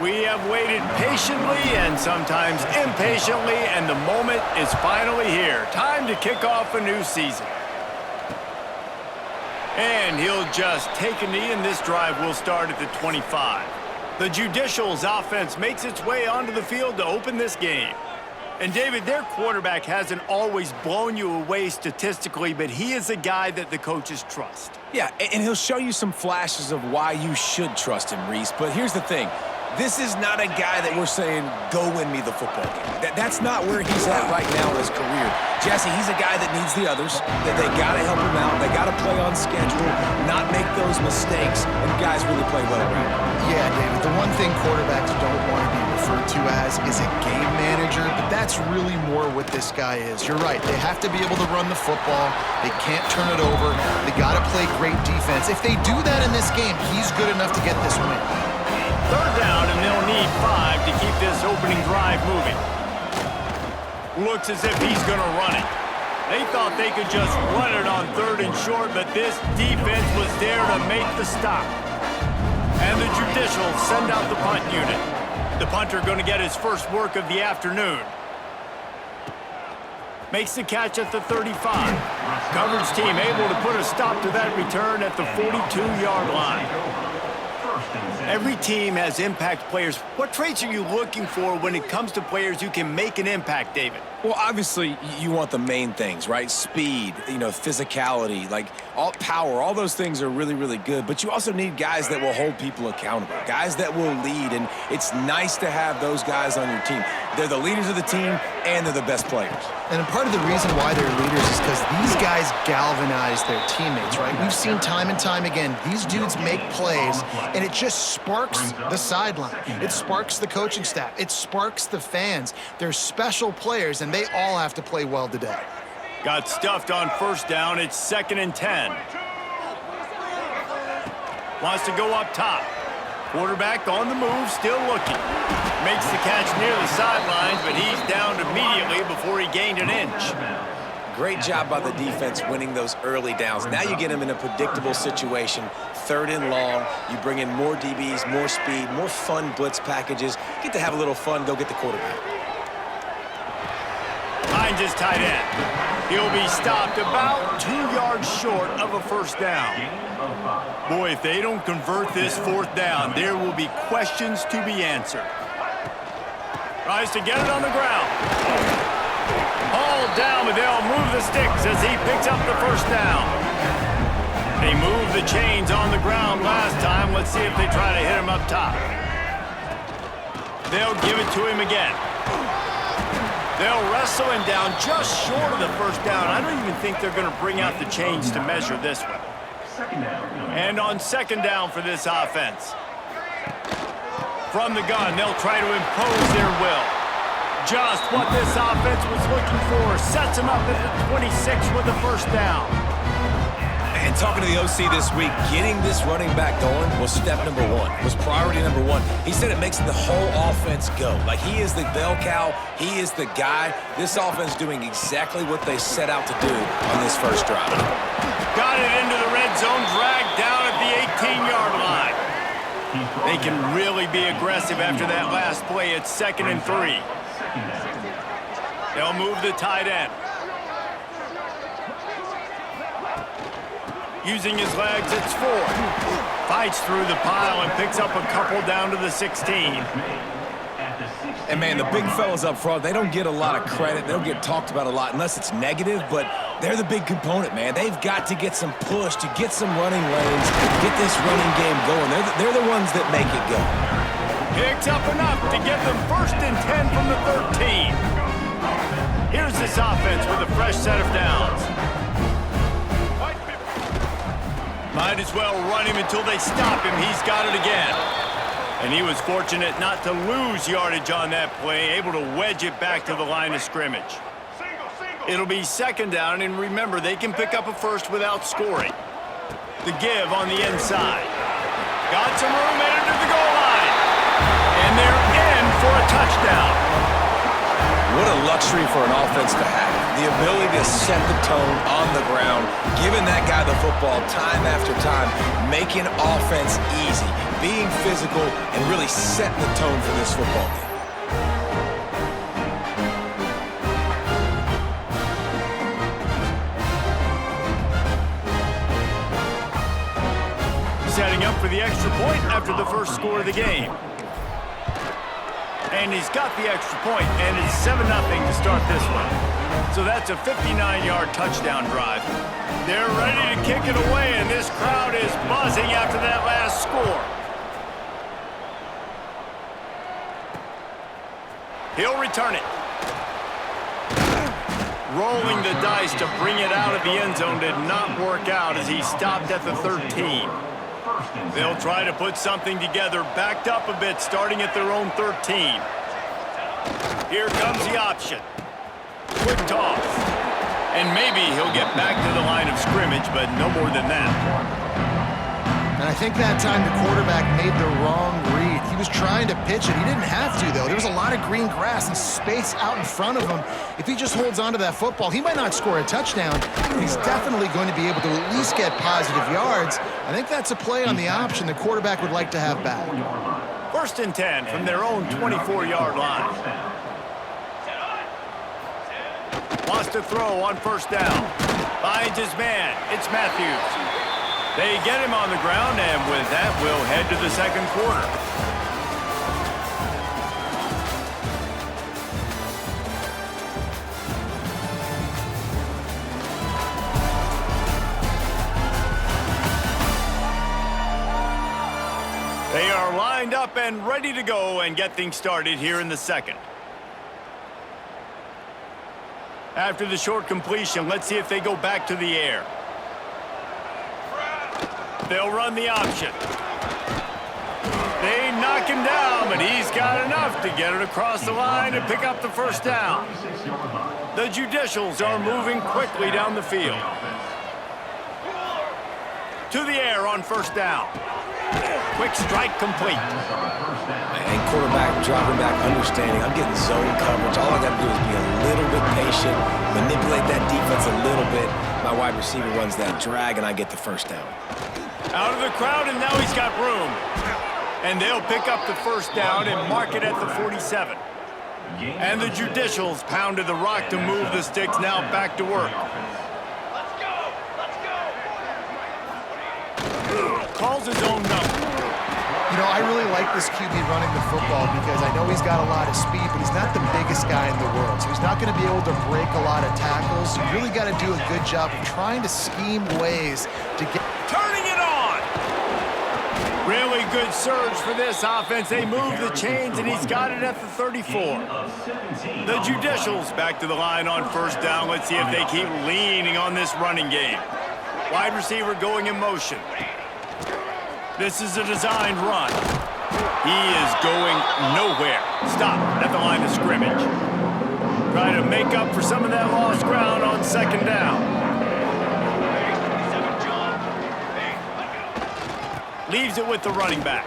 We have waited patiently and sometimes impatiently, and the moment is finally here. Time to kick off a new season. And he'll just take a knee, and this drive will start at the 25. The Judicials offense makes its way onto the field to open this game. And, David, their quarterback hasn't always blown you away statistically, but he is a guy that the coaches trust. Yeah, and he'll show you some flashes of why you should trust him, Reese. But here's the thing. This is not a guy that we're saying, go win me the football game. That's not where he's at right now in his career. Jesse, he's a guy that needs the others. That they got to help him out. They got to play on schedule, not make those mistakes, and guys really play well around him. Yeah, David, the one thing quarterbacks don't want to be referred to as is a game manager, but that's really more what this guy is. You're right. They have to be able to run the football. They can't turn it over. They got to play great defense. If they do that in this game, he's good enough to get this win. Third down, and they'll need 5 to keep this opening drive moving. Looks as if he's going to run it. They thought they could just run it on 3rd and short, but this defense was there to make the stop. And the Judicials send out the punt unit. The punter going to get his first work of the afternoon. Makes the catch at the 35. Coverage team able to put a stop to that return at the 42-yard line. Every team has impact players. What traits are you looking for when it comes to players who can make an impact, David? Well, obviously, you want the main things, right? Speed, physicality, like all power, all those things are really, really good. But you also need guys that will hold people accountable, guys that will lead. And it's nice to have those guys on your team. They're the leaders of the team, and they're the best players. And part of the reason why they're leaders is because these guys galvanize their teammates, right? We've seen time and time again, these dudes make plays, and it just sparks the sideline. It sparks the coaching staff. It sparks the fans. They're special players, and they all have to play well today. Got stuffed on first down. It's 2nd and 10. Wants to go up top. Quarterback on the move, still looking. Makes the catch near the sidelines, but he's down immediately before he gained an inch. Great job by the defense winning those early downs. Now you get him in a predictable situation. 3rd and long. You bring in more DBs, more speed, more fun blitz packages. Get to have a little fun, go get the quarterback. Finds his tight end. He'll be stopped about 2 yards short of a first down. Boy, if they don't convert this 4th down, there will be questions to be answered. Tries to get it on the ground. Hauled down, but they'll move the sticks as he picks up the first down. They moved the chains on the ground last time. Let's see if they try to hit him up top. They'll give it to him again. They'll wrestle him down just short of the first down. I don't even think they're going to bring out the chains to measure this one. And on 2nd down for this offense. From the gun, they'll try to impose their will. Just what this offense was looking for. Sets him up at the 26 with the first down. And talking to the OC this week, getting this running back going was step number 1, was priority number 1. He said it makes the whole offense go. Like, he is the bell cow, he is the guy. This offense doing exactly what they set out to do on this first drive. Got it into the red zone, dragged down at the 18-yard line. They can really be aggressive after that last play. It's 2nd and 3. They'll move the tight end. Using his legs, it's 4. Fights through the pile and picks up a couple down to the 16. And, man, the big fellas up front, they don't get a lot of credit. They don't get talked about a lot unless it's negative, but they're the big component, man. They've got to get some push, to get some running lanes, get this running game going. They're the ones that make it go. Picks up enough to get them 1st and 10 from the 13. Here's this offense with a fresh set of downs. Might as well run him until they stop him. He's got it again. And he was fortunate not to lose yardage on that play, able to wedge it back to the line of scrimmage. It'll be 2nd down, and remember, they can pick up a first without scoring. The give on the inside. Got some room headed to the goal line. And they're in for a touchdown. What a luxury for an offense to have. The ability to set the tone on the ground, giving that guy the football time after time, making offense easy, being physical, and really setting the tone for this football game. Setting up for the extra point after the first score of the game. And he's got the extra point, and it's 7-0 to start this one. So that's a 59-yard touchdown drive. They're ready to kick it away, and this crowd is buzzing after that last score. He'll return it. Rolling the dice to bring it out of the end zone did not work out as he stopped at the 13. They'll try to put something together, backed up a bit, starting at their own 13. Here comes the option. Quick toss. And maybe he'll get back to the line of scrimmage, but no more than that. And I think that time the quarterback made the wrong read. He was trying to pitch it. He didn't have to, though. There was a lot of green grass and space out in front of him. If he just holds on to that football, he might not score a touchdown, but he's definitely going to be able to at least get positive yards. I think that's a play on the option the quarterback would like to have back. 1st and 10 from their own 24-yard line. Wants to throw on 1st down. Finds his man. It's Matthews. They get him on the ground, and with that, we'll head to the second quarter. They are lined up and ready to go and get things started here in the second. After the short completion, let's see if they go back to the air. They'll run the option. They knock him down, but he's got enough to get it across the line and pick up the 1st down. The Judicials are moving quickly down the field. To the air on 1st down. Quick strike complete. And quarterback dropping back, understanding I'm getting zone coverage. All I got to do is be a little bit patient, manipulate that defense a little bit. My wide receiver runs that drag, and I get the 1st down. Out of the crowd, and now he's got room. And they'll pick up the 1st down and mark it at the 47. And the Judicials pounded the rock to move the sticks, now back to work. Calls his own number. You know, I really like this QB running the football because I know he's got a lot of speed, but he's not the biggest guy in the world. So he's not going to be able to break a lot of tackles. You really got to do a good job of trying to scheme ways to get... Turning it on! Really good surge for this offense. They move the chains, and he's got it at the 34. The Judicials back to the line on 1st down. Let's see if they keep leaning on this running game. Wide receiver going in motion. This is a designed run. He is going nowhere. Stop at the line of scrimmage. Try to make up for some of that lost ground on 2nd down. Leaves it with the running back.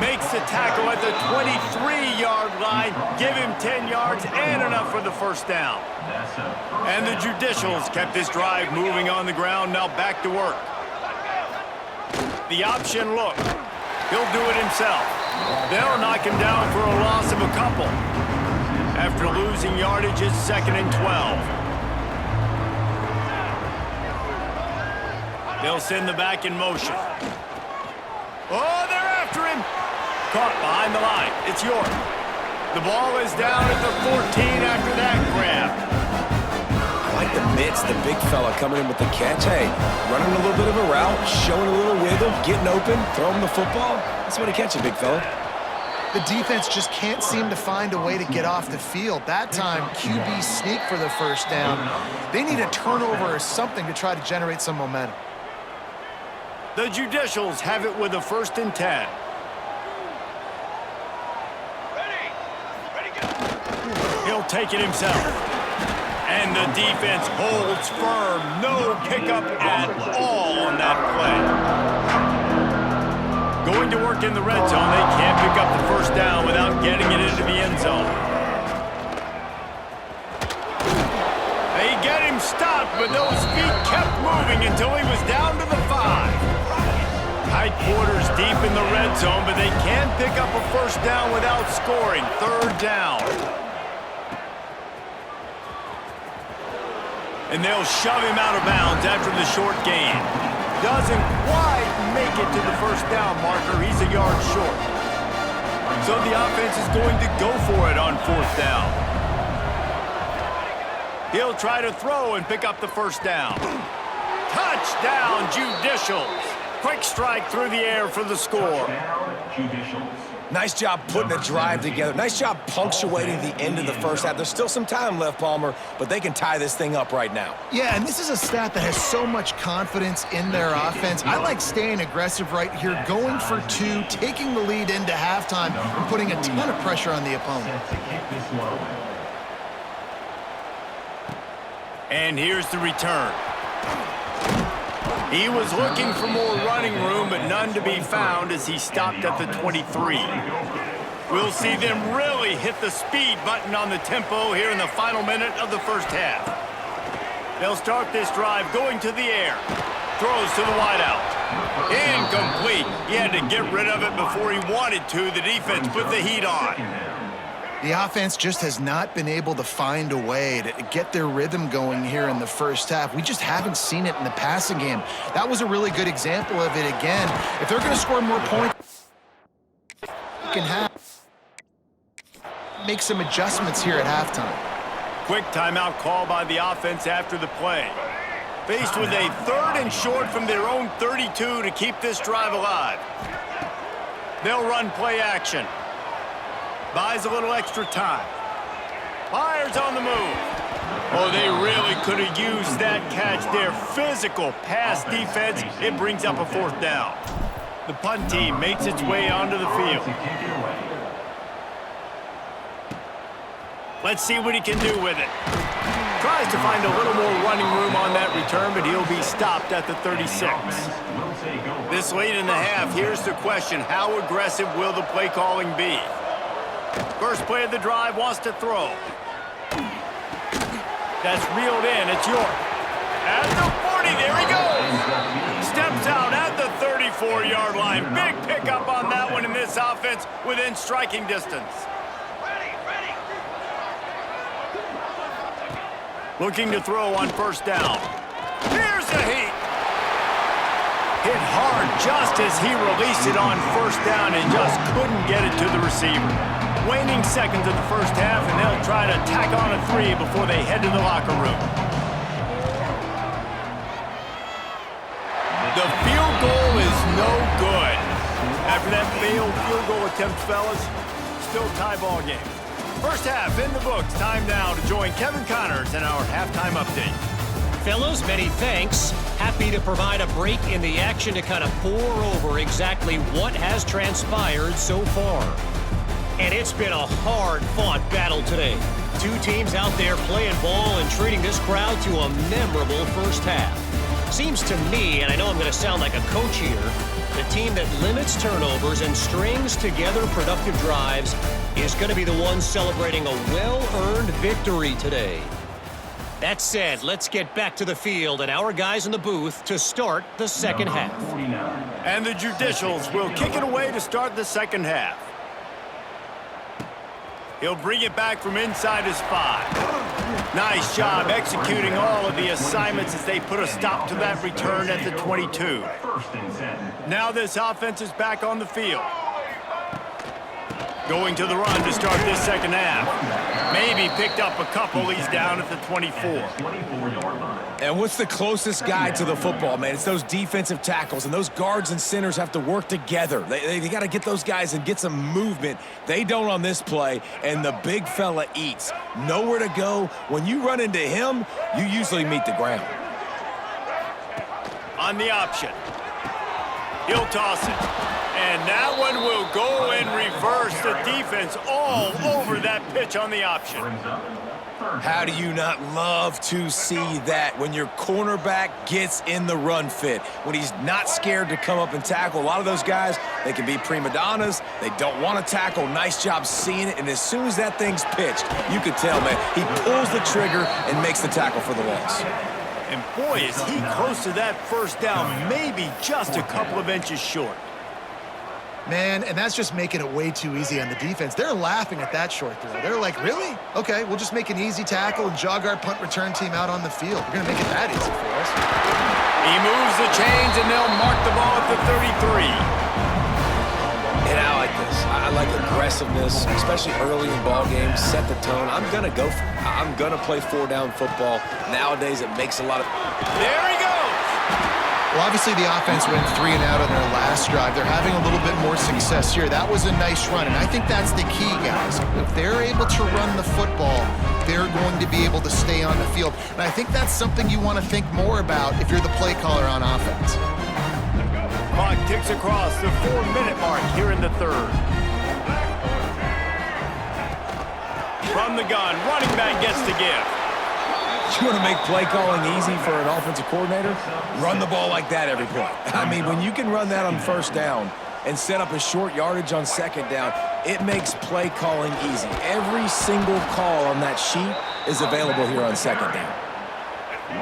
Makes the tackle at the 23-yard line. Give him 10 yards and enough for the 1st down. And the Judicials kept this drive moving on the ground. Now back to work. The option look. He'll do it himself. They'll knock him down for a loss of a couple. After losing yardage, it's 2nd and 12. They'll send the back in motion. Oh, they're after him. Caught behind the line. It's York. The ball is down at the 14 after that grab. I like the mitts, the big fella coming in with the catch. Hey, running a little bit of a route, showing a little wiggle, getting open, throwing the football. That's what he catches, big fella. The defense just can't seem to find a way to get off the field. That time, QB sneak for the 1st down. They need a turnover or something to try to generate some momentum. The Judicials have it with a 1st and 10. He'll take it himself. And the defense holds firm. No pickup at all on that play. Going to work in the red zone. They can't pick up the 1st down without getting it into the end zone. but those feet kept moving until he was down to the 5. Tight quarters deep in the red zone, but they can pick up a first down without scoring. 3rd down. And they'll shove him out of bounds after the short gain. Doesn't quite make it to the first down marker. He's a yard short. So the offense is going to go for it on 4th down. He'll try to throw and pick up the first down. Touchdown, Judicials. Quick strike through the air for the score. Nice job putting a drive together. Nice job punctuating the end of the first half. There's still some time left, Palmer, but they can tie this thing up right now. Yeah, and this is a stat that has so much confidence in their offense. I like staying aggressive right here, going for 2, taking the lead into halftime, and putting a ton of pressure on the opponent. And here's the return. He was looking for more running room, but none to be found as he stopped at the 23. We'll see them really hit the speed button on the tempo here in the final minute of the first half. They'll start this drive going to the air. Throws to the wideout. Incomplete. He had to get rid of it before he wanted to. The defense put the heat on. The offense just has not been able to find a way to get their rhythm going here in the first half. We just haven't seen it in the passing game. That was a really good example of it again. If they're going to score more points, can have make some adjustments here at halftime. Quick timeout call by the offense after the play. Faced with a 3rd and short from their own 32 to keep this drive alive. They'll run play action. Buys a little extra time. Fires on the move. Oh, they really could have used that catch there. Physical pass defense. It brings up a 4th down. The punt team makes its way onto the field. Let's see what he can do with it. Tries to find a little more running room on that return, but he'll be stopped at the 36. This late in the half, here's the question. How aggressive will the play calling be? First play of the drive, wants to throw. That's reeled in. It's York. At the 40, there he goes. Steps out at the 34-yard line. Big pickup on that one in this offense within striking distance. Looking to throw on first down. Here's the heat. Hit hard just as he released it on first down and just couldn't get it to the receiver. Waning seconds of the first half, and they'll try to tack on a 3 before they head to the locker room. The field goal is no good. After that failed field goal attempt, fellas, still tie ball game. First half in the books. Time now to join Kevin Connors in our halftime update. Fellas, many thanks. Happy to provide a break in the action to kind of pour over exactly what has transpired so far. And it's been a hard-fought battle today. 2 teams out there playing ball and treating this crowd to a memorable first half. Seems to me, and I know I'm going to sound like a coach here, the team that limits turnovers and strings together productive drives is going to be the one celebrating a well-earned victory today. That said, let's get back to the field and our guys in the booth to start the second half. And the Judicials will kick it away to start the second half. He'll bring it back from inside his 5. Nice job executing all of the assignments as they put a stop to that return at the 22. Now this offense is back on the field. Going to the run to start this second half. Maybe picked up a couple. He's down at the 24. And what's the closest guy to the football, man? It's those defensive tackles, and those guards and centers have to work together. They got to get those guys and get some movement. They don't on this play, and the big fella eats. Nowhere to go. When you run into him, you usually meet the ground. On the option. He'll toss it. And that one will go in reverse. The defense all over that pitch on the option. How do you not love to see that when your cornerback gets in the run fit, when he's not scared to come up and tackle? A lot of those guys, they can be prima donnas. They don't want to tackle. Nice job seeing it. And as soon as that thing's pitched, you could tell, man, he pulls the trigger and makes the tackle for the loss. And boy, is he close to that first down, maybe just a couple of inches short. Man, and that's just making it way too easy on the defense. They're laughing at that short throw. They're like, really? Okay, we'll just make an easy tackle and jog our punt return team out on the field. We're going to make it that easy for us. He moves the chains, and they'll mark the ball at the 33. And I like this. I like aggressiveness, especially early in ball games. Set the tone. I'm going to go for it. I'm going to play four-down football. Nowadays, it makes a lot of... There he goes! Well, obviously, the offense went 3 and out on their last drive. They're having a little bit more success here. That was a nice run, and I think that's the key, guys. If they're able to run the football, they're going to be able to stay on the field. And I think that's something you want to think more about if you're the play caller on offense. Clock ticks across the 4-minute mark here in the third. From the gun, running back gets to give. You want to make play calling easy for an offensive coordinator? Run the ball like that every play. I mean, when you can run that on first down and set up a short yardage on second down, it makes play calling easy. Every single call on that sheet is available here on second down.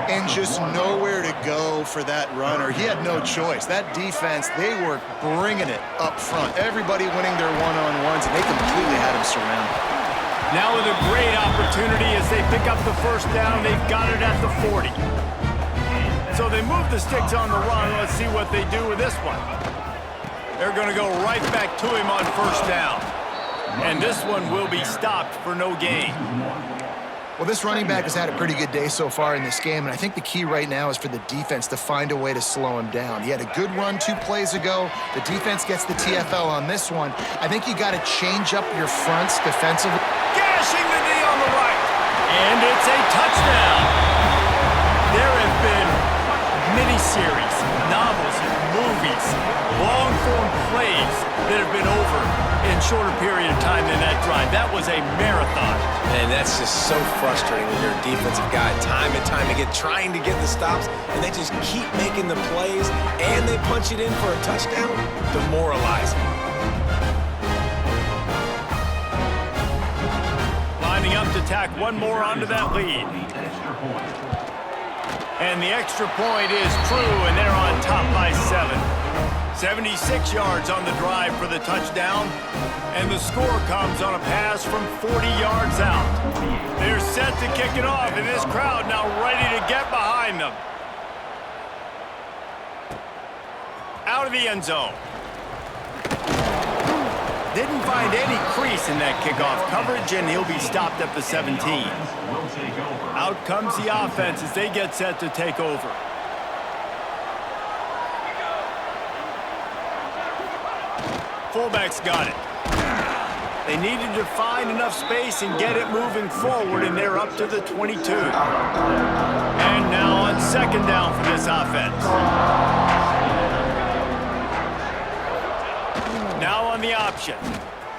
And just nowhere to go for that runner. He had no choice. That defense, they were bringing it up front. Everybody winning their one-on-ones, and they completely had him surrounded. Now with a great opportunity as they pick up the first down. They've got it at the 40. So they move the sticks on the run. Let's see what they do with this one. They're going to go right back to him on first down. And this one will be stopped for no gain. Well, this running back has had a pretty good day so far in this game, and I think the key right now is for the defense to find a way to slow him down. He had a good run 2 plays ago. The defense gets the TFL on this one. I think you got to change up your fronts defensively. Gashing the knee on the right. And it's a touchdown. There have been miniseries, novels, movies, long-form plays that have been over in shorter period of time than that drive. That was a marathon. And that's just so frustrating when you're a defensive guy time and time again trying to get the stops, and they just keep making the plays, and they punch it in for a touchdown. Demoralizing. Lining up to tack one more onto that lead. And the extra point is true, and they're on top by 7. 76 yards on the drive for the touchdown, and the score comes on a pass from 40 yards out. They're set to kick it off, and this crowd now ready to get behind them. Out of the end zone. Didn't find any crease in that kickoff coverage, and he'll be stopped at the 17. Out comes the offense as they get set to take over. Fullback's got it. They needed to find enough space and get it moving forward, and they're up to the 22. And now on second down for this offense. Now on the option.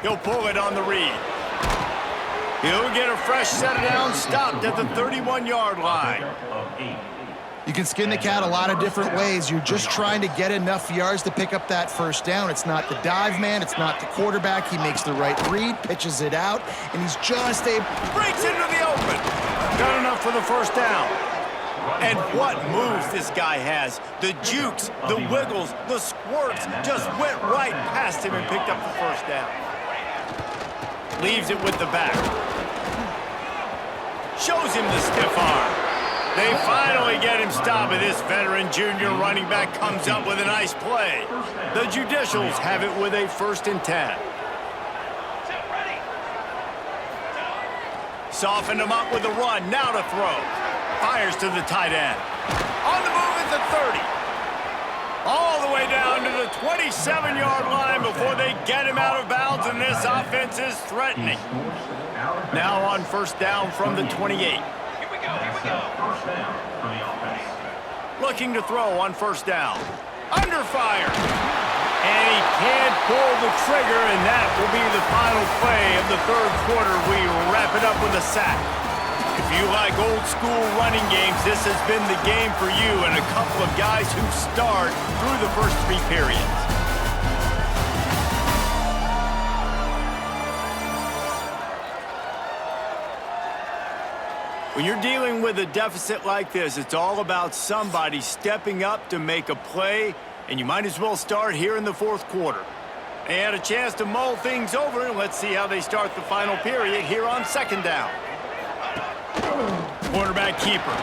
He'll pull it on the read. He'll get a fresh set down, stopped at the 31-yard line. You can skin the cat a lot of different ways. You're just trying to get enough yards to pick up that first down. It's not the dive man. It's not the quarterback. He makes the right read, pitches it out, and he's just a... breaks into the open. Got enough for the first down. And what moves this guy has. The jukes, the wiggles, the squirts just went right past him and picked up the first down. Leaves it with the back. Shows him the stiff arm. They finally get him stopped, and this veteran junior running back comes up with a nice play. The Judicials have it with a 1st and 10. Softened him up with a run, now to throw. Fires to the tight end. On the move at the 30. All the way down to the 27-yard line before they get him out of bounds, and this offense is threatening. Now on first down from the 28. Looking to throw on first down. Under fire. And he can't pull the trigger, and that will be the final play of the third quarter. We wrap it up with a sack. If you like old school running games, this has been the game for you and a couple of guys who starred through the first 3 periods. When you're dealing with a deficit like this, it's all about somebody stepping up to make a play, and you might as well start here in the fourth quarter. They had a chance to mull things over, and let's see how they start the final period here on second down. Quarterback keeper.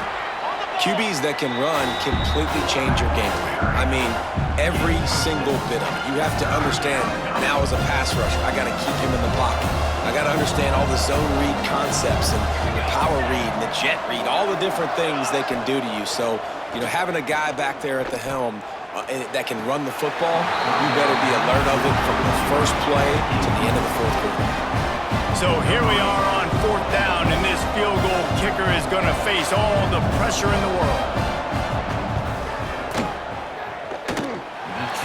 QBs that can run completely change your game plan. I mean, every single bit of it. You have to understand, now as a pass rusher, I got to keep him in the pocket. I got to understand all the zone read concepts and the power read and the jet read, all the different things they can do to you. So, you know, having a guy back there at the helm that can run the football, you better be alert of it from the first play to the end of the fourth quarter. So here we are on fourth down, and this field goal kicker is going to face all the pressure in the world.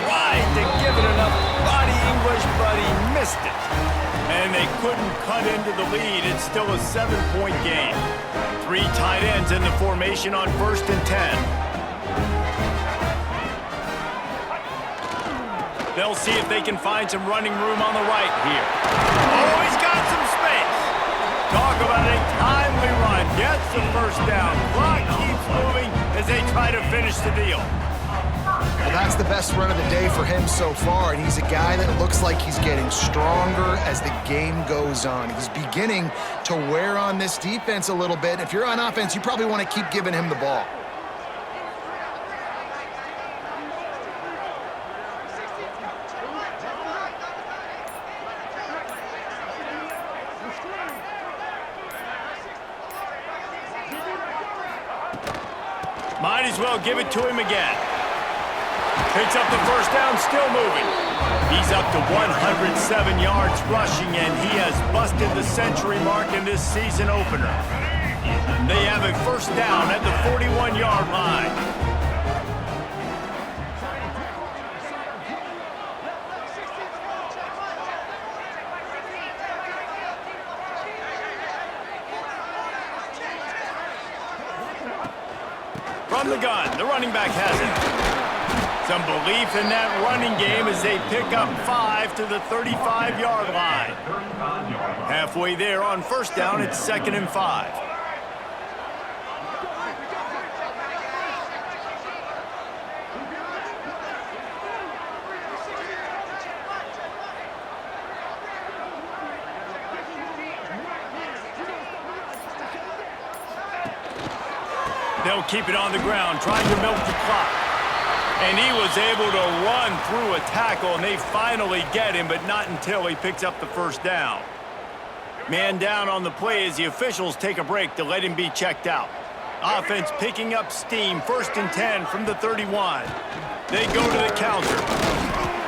Tried to give it enough body English, but he missed it. And they couldn't cut into the lead. It's still a 7-point game. 3 tight ends in the formation on 1st and 10. They'll see if they can find some running room on the right here. Oh, he's got some space. Talk about a timely run. Gets the first down. Clock keeps moving as they try to finish the deal. Well, that's the best run of the day for him so far, and he's a guy that looks like he's getting stronger as the game goes on. He's beginning to wear on this defense a little bit. If you're on offense, you probably want to keep giving him the ball. Might as well give it to him again. Picks up the first down, still moving. He's up to 107 yards rushing, and he has busted the century mark in this season opener. They have a first down at the 41-yard line. From the gun, the running back has it. Some belief in that running game as they pick up 5 to the 35-yard line. Halfway there on first down, it's 2nd and 5. They'll keep it on the ground, trying to milk the clock. And he was able to run through a tackle, and they finally get him, but not until he picks up the first down. Man down on the play as the officials take a break to let him be checked out. Offense picking up steam, 1st and 10 from the 31. They go to the counter.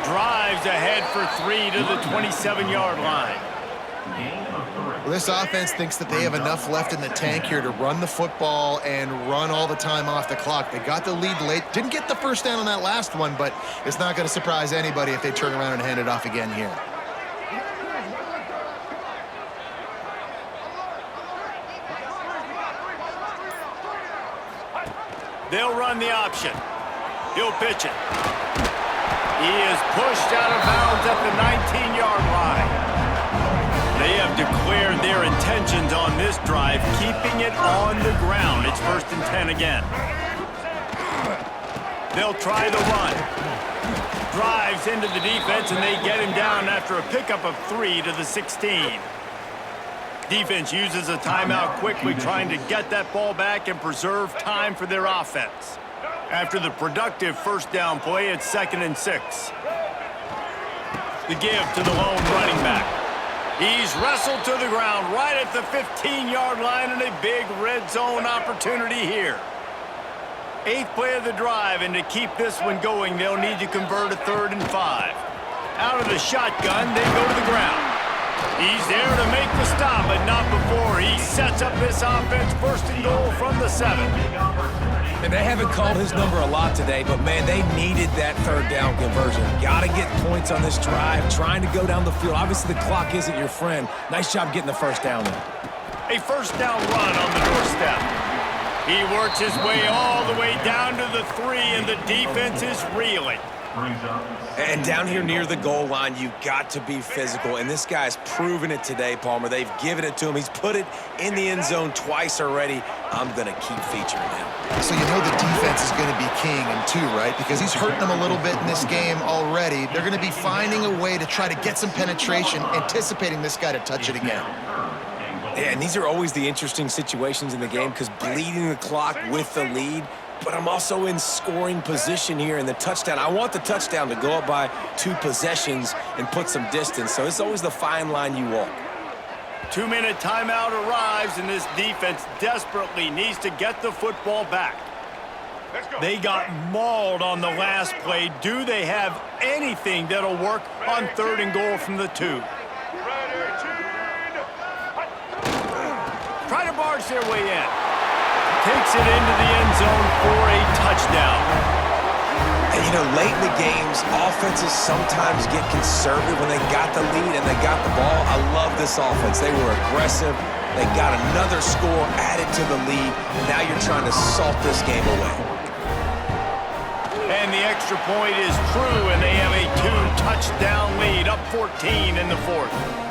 Drives ahead for 3 to the 27-yard line. Well, this offense thinks that they have enough left in the tank here to run the football and run all the time off the clock. They got the lead late. Didn't get the first down on that last one, but it's not going to surprise anybody if they turn around and hand it off again here. They'll run the option. He'll pitch it. He is pushed out of bounds at the 19-yard line. They have declared their intentions on this drive, keeping it on the ground. It's 1st and 10 again. They'll try the run. Drives into the defense, and they get him down after a pickup of 3 to the 16. Defense uses a timeout quickly, trying to get that ball back and preserve time for their offense. After the productive first down play, it's 2nd and 6. The give to the lone running back. He's wrestled to the ground right at the 15-yard line, and a big red zone opportunity here. 8th play of the drive, and to keep this one going, they'll need to convert a 3rd and 5. Out of the shotgun, they go to the ground. He's there to make the stop, but not before he sets up this offense 1st and goal from the 7. And they haven't called his number a lot today, but, man, they needed that 3rd down conversion. Got to get points on this drive, trying to go down the field. Obviously, the clock isn't your friend. Nice job getting the first down there. A first down run on the doorstep. He works his way all the way down to the 3, and the defense is reeling. And down here near the goal line, you got to be physical. And this guy's proven it today, Palmer. They've given it to him. He's put it in the end zone twice already. I'm going to keep featuring him. So you know the defense is going to be king in two, right? Because he's hurting them a little bit in this game already. They're going to be finding a way to try to get some penetration, anticipating this guy to touch it again. Yeah, and these are always the interesting situations in the game because bleeding the clock with the lead, but I'm also in scoring position here in the touchdown. I want the touchdown to go up by 2 possessions and put some distance, so it's always the fine line you walk. 2-minute timeout arrives, and this defense desperately needs to get the football back. They got mauled on the last play. Do they have anything that'll work on 3rd and goal from the 2? Try to barge their way in. Takes it into the end zone for a touchdown. And, you know, late in the games, offenses sometimes get conservative when they got the lead and they got the ball. I love this offense. They were aggressive. They got another score added to the lead. Now you're trying to salt this game away. And the extra point is true, and they have a 2-touchdown lead, up 14 in the 4th.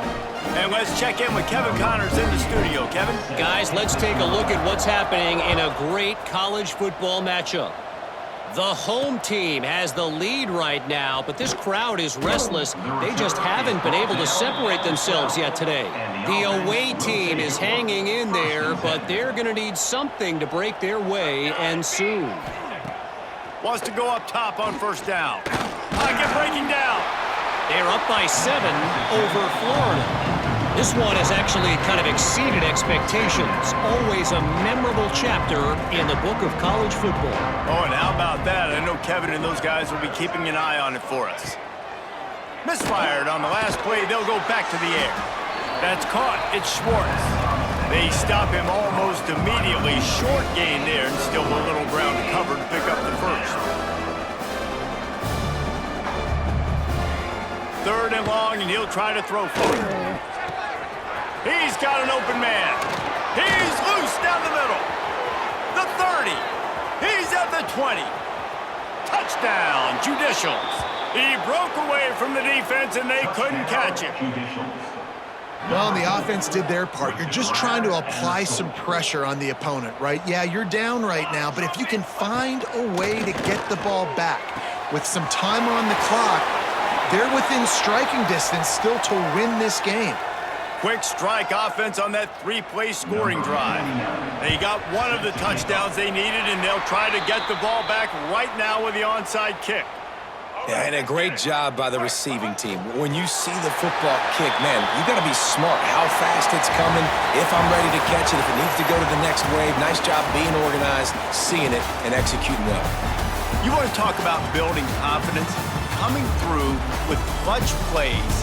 And let's check in with Kevin Connors in the studio. Kevin? Guys, let's take a look at what's happening in a great college football matchup. The home team has the lead right now, but this crowd is restless. They just haven't been able to separate themselves yet today. The away team is hanging in there, but they're going to need something to break their way, and soon. Wants to go up top on 1st down. Pocket breaking down. They're up by 7 over Florida. This one has actually kind of exceeded expectations. Always a memorable chapter in the book of college football. Oh, and how about that? I know Kevin and those guys will be keeping an eye on it for us. Misfired on the last play. They'll go back to the air. That's caught. It's Schwartz. They stop him almost immediately. Short gain there, and still a little ground to cover to pick up the 1st. 3rd and long, and he'll try to throw for it. He's got an open man. He's loose down the middle. The 30. He's at the 20. Touchdown, Judicials. He broke away from the defense, and they couldn't catch him. Well, the offense did their part. You're just trying to apply some pressure on the opponent, right? Yeah, you're down right now, but if you can find a way to get the ball back with some time on the clock, they're within striking distance still to win this game. Quick strike offense on that 3-play scoring drive. They got one of the touchdowns they needed, and they'll try to get the ball back right now with the onside kick. Yeah, and a great job by the receiving team. When you see the football kick, man, you got to be smart how fast it's coming, if I'm ready to catch it, if it needs to go to the next wave. Nice job being organized, seeing it, and executing well. You want to talk about building confidence? Coming through with clutch plays,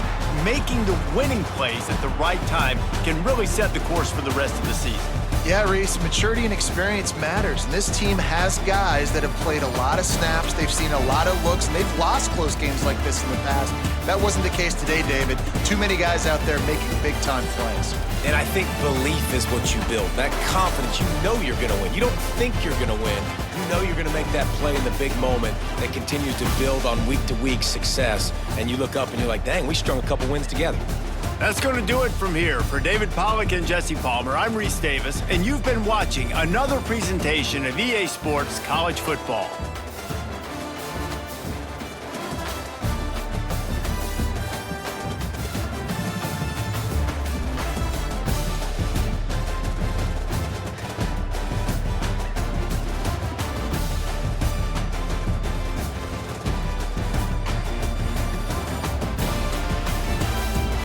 making the winning plays at the right time can really set the course for the rest of the season. Yeah, Reese, maturity and experience matters. And this team has guys that have played a lot of snaps. They've seen a lot of looks, and they've lost close games like this in the past. That wasn't the case today, David. Too many guys out there making big-time plays. And I think belief is what you build. That confidence, you know you're going to win. You don't think you're going to win. You know you're going to make that play in the big moment that continues to build on week-to-week success. And you look up and you're like, dang, we strung a couple wins together. That's going to do it from here. For David Pollack and Jesse Palmer, I'm Reese Davis, and you've been watching another presentation of EA Sports College Football.